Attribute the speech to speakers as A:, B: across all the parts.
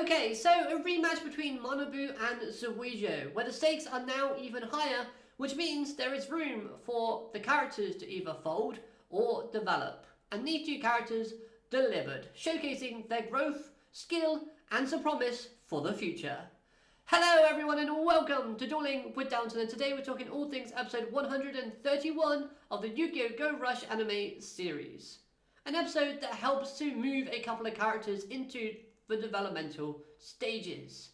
A: Okay, so a rematch between Manabu and Zwijo, where the stakes are now even higher, which means there is room for the characters to either fold or develop. And these two characters delivered, showcasing their growth, skill, and some promise for the future. Hello everyone and welcome to Dueling with Downton, and today we're talking all things episode 131 of the Yugioh Go Rush anime series. An episode that helps to move a couple of characters into the developmental stages,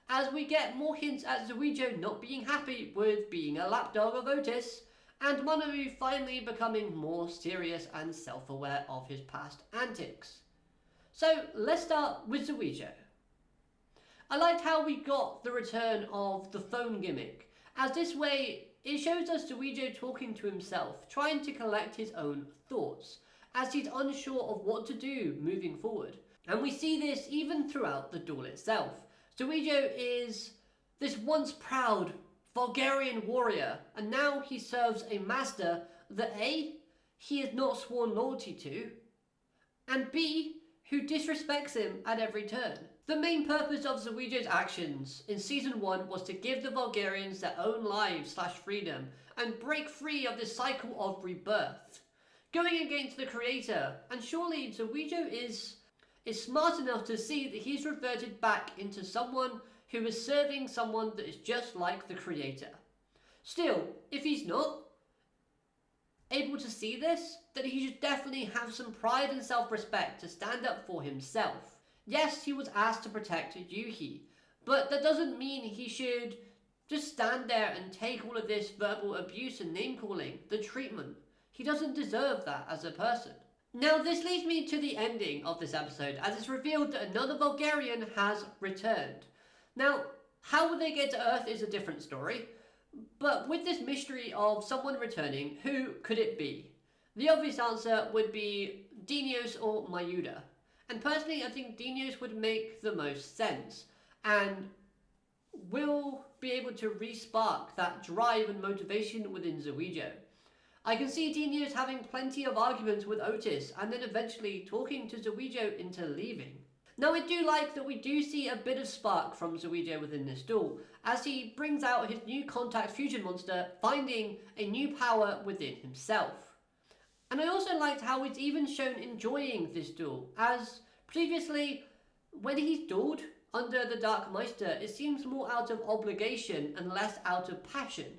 A: as we get more hints at Zwijo not being happy with being a lapdog of Otis, and Manabu finally becoming more serious and self-aware of his past antics. So let's start with Zwijo. I liked how we got the return of the phone gimmick, as this way it shows us Zwijo talking to himself, trying to collect his own thoughts, as he's unsure of what to do moving forward. And we see this even throughout the duel itself. Zwijo is this once proud Bulgarian warrior, and now he serves a master that A, he has not sworn loyalty to, and B, who disrespects him at every turn. The main purpose of Zwijo's actions in Season 1 was to give the Bulgarians their own lives / freedom and break free of this cycle of rebirth, going against the creator. And surely Zwijo is smart enough to see that he's reverted back into someone who is serving someone that is just like the creator. Still, if he's not able to see this, then he should definitely have some pride and self-respect to stand up for himself. Yes, he was asked to protect Yuhi, but that doesn't mean he should just stand there and take all of this verbal abuse and name-calling, the treatment. He doesn't deserve that as a person. Now this leads me to the ending of this episode, as it's revealed that another Bulgarian has returned. Now, how will they get to Earth is a different story, but with this mystery of someone returning, who could it be? The obvious answer would be Dinios or Mayuda. And personally, I think Dinios would make the most sense, and will be able to re-spark that drive and motivation within Zwijo. I can see Dinios having plenty of arguments with Otis, and then eventually talking to Zwijo into leaving. Now I do like that we do see a bit of spark from Zwijo within this duel, as he brings out his new contact fusion monster, finding a new power within himself. And I also liked how it's even shown enjoying this duel, as previously when he's dueled under the Dark Meister, it seems more out of obligation and less out of passion.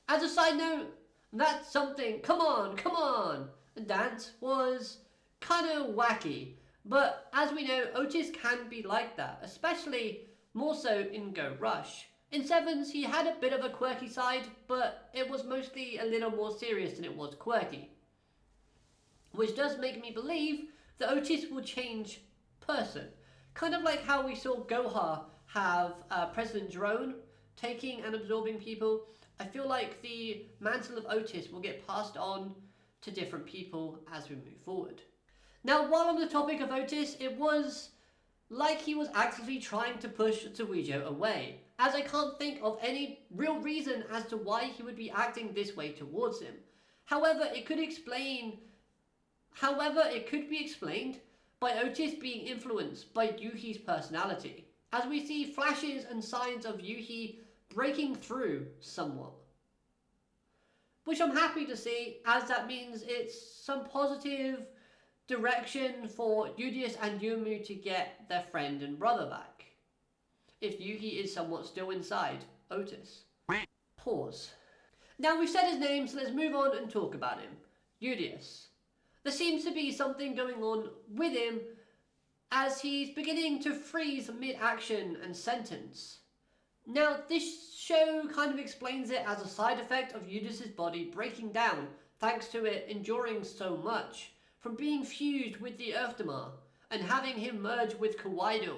A: As a side note, that's something, come on, the dance was kind of wacky, but as we know, Otis can be like that, especially more so in Go Rush. In Sevens, he had a bit of a quirky side, but it was mostly a little more serious than it was quirky, which does make me believe that Otis will change person, kind of like how we saw Goha have President Drone taking and absorbing people. I feel like the mantle of Otis will get passed on to different people as we move forward. Now, while on the topic of Otis, it was like he was actively trying to push Zwijo away, as I can't think of any real reason as to why he would be acting this way towards him. However, it could be explained by Otis being influenced by Yuhi's personality, as we see flashes and signs of Yuhi breaking through somewhat, which I'm happy to see, as that means it's some positive direction for Yugioh and Yumu to get their friend and brother back, if Yuhi is somewhat still inside Otis. Pause. Now we've said his name, so let's move on and talk about him. Yugioh. There seems to be something going on with him, as he's beginning to freeze mid-action and sentence. Now, this show kind of explains it as a side effect of Yugioh's body breaking down, thanks to it enduring so much, from being fused with the Earthdemar, and having him merge with Kawaii,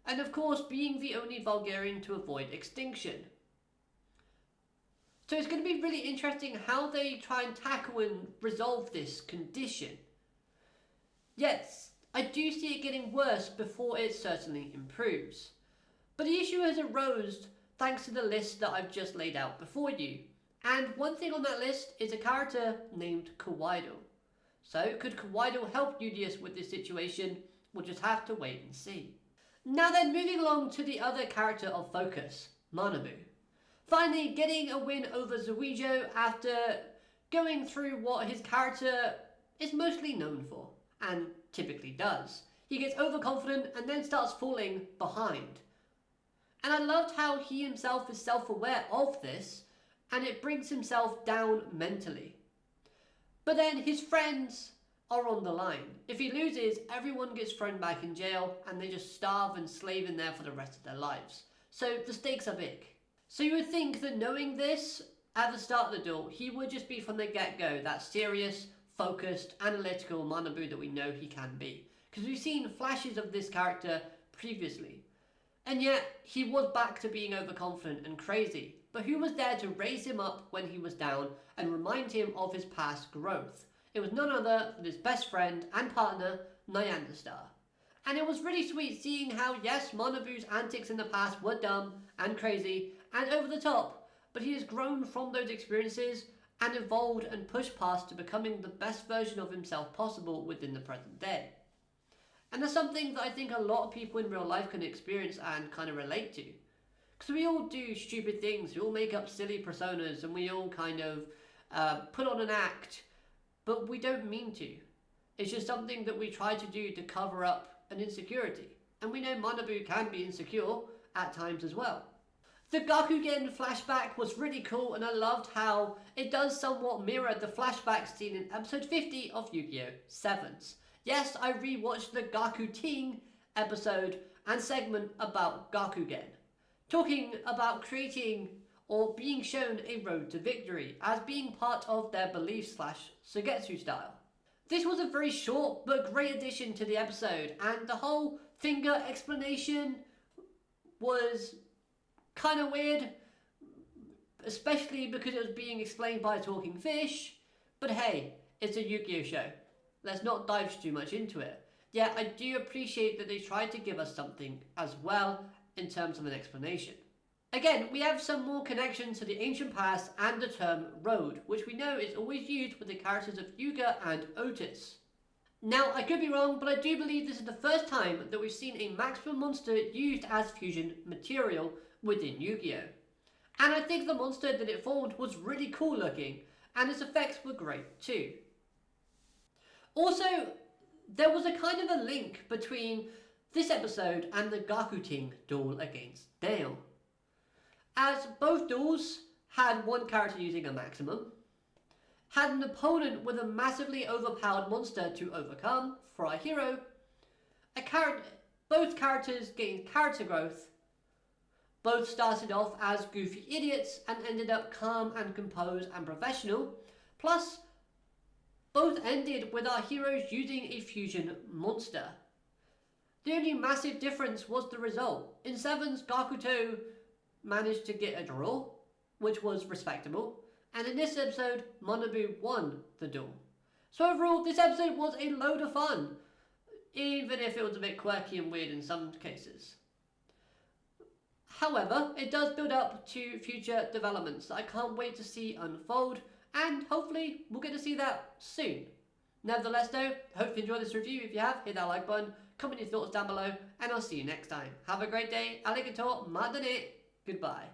A: and of course being the only Bulgarian to avoid extinction. So it's going to be really interesting how they try and tackle and resolve this condition. Yes, I do see it getting worse before it certainly improves. But the issue has arose thanks to the list that I've just laid out before you. And one thing on that list is a character named Kawaii. So could Kawaii help Yugioh with this situation? We'll just have to wait and see. Now then, moving along to the other character of focus, Manabu. Finally getting a win over Zwijo after going through what his character is mostly known for, and typically does. He gets overconfident and then starts falling behind. And I loved how he himself is self-aware of this, and it brings himself down mentally. But then his friends are on the line. If he loses, everyone gets thrown back in jail and they just starve and slave in there for the rest of their lives. So the stakes are big. So you would think that knowing this at the start of the duel, he would just be from the get-go that serious, focused, analytical Manabu that we know he can be. Because we've seen flashes of this character previously. And yet, he was back to being overconfident and crazy. But who was there to raise him up when he was down and remind him of his past growth? It was none other than his best friend and partner, Nyanderstar. And it was really sweet seeing how, yes, Manabu's antics in the past were dumb and crazy and over the top, but he has grown from those experiences and evolved and pushed past to becoming the best version of himself possible within the present day. And that's something that I think a lot of people in real life can experience and kind of relate to. Because we all do stupid things, we all make up silly personas, and we all kind of put on an act, but we don't mean to. It's just something that we try to do to cover up an insecurity. And we know Manabu can be insecure at times as well. The Gakugen flashback was really cool, and I loved how it does somewhat mirror the flashback scene in episode 50 of Yu-Gi-Oh! Sevens. Yes, I rewatched the Gaku Team episode and segment about Gakugen, talking about creating or being shown a road to victory as being part of their belief / Sugetsu style. This was a very short but great addition to the episode, and the whole finger explanation was kind of weird, especially because it was being explained by a talking fish, but hey, it's a Yu-Gi-Oh show. Let's not dive too much into it. Yeah, I do appreciate that they tried to give us something as well in terms of an explanation. Again, we have some more connection to the ancient past and the term road, which we know is always used with the characters of Yuga and Otis. Now, I could be wrong, but I do believe this is the first time that we've seen a maximum monster used as fusion material within Yu-Gi-Oh! And I think the monster that it formed was really cool looking, and its effects were great too. Also, there was a kind of a link between this episode and the Gakuting duel against Dale, as both duels had one character using a maximum, had an opponent with a massively overpowered monster to overcome for our hero, both characters gained character growth, both started off as goofy idiots and ended up calm and composed and professional, plus both ended with our heroes using a fusion monster. The only massive difference was the result. In Sevens, Gakuto managed to get a draw, which was respectable, and in this episode, Manabu won the duel. So overall, this episode was a load of fun, even if it was a bit quirky and weird in some cases. However, it does build up to future developments that I can't wait to see unfold, and hopefully we'll get to see that soon. Nevertheless though, I hope you enjoyed this review. If you have, hit that like button, comment your thoughts down below, and I'll see you next time. Have a great day, alligator, madane, goodbye.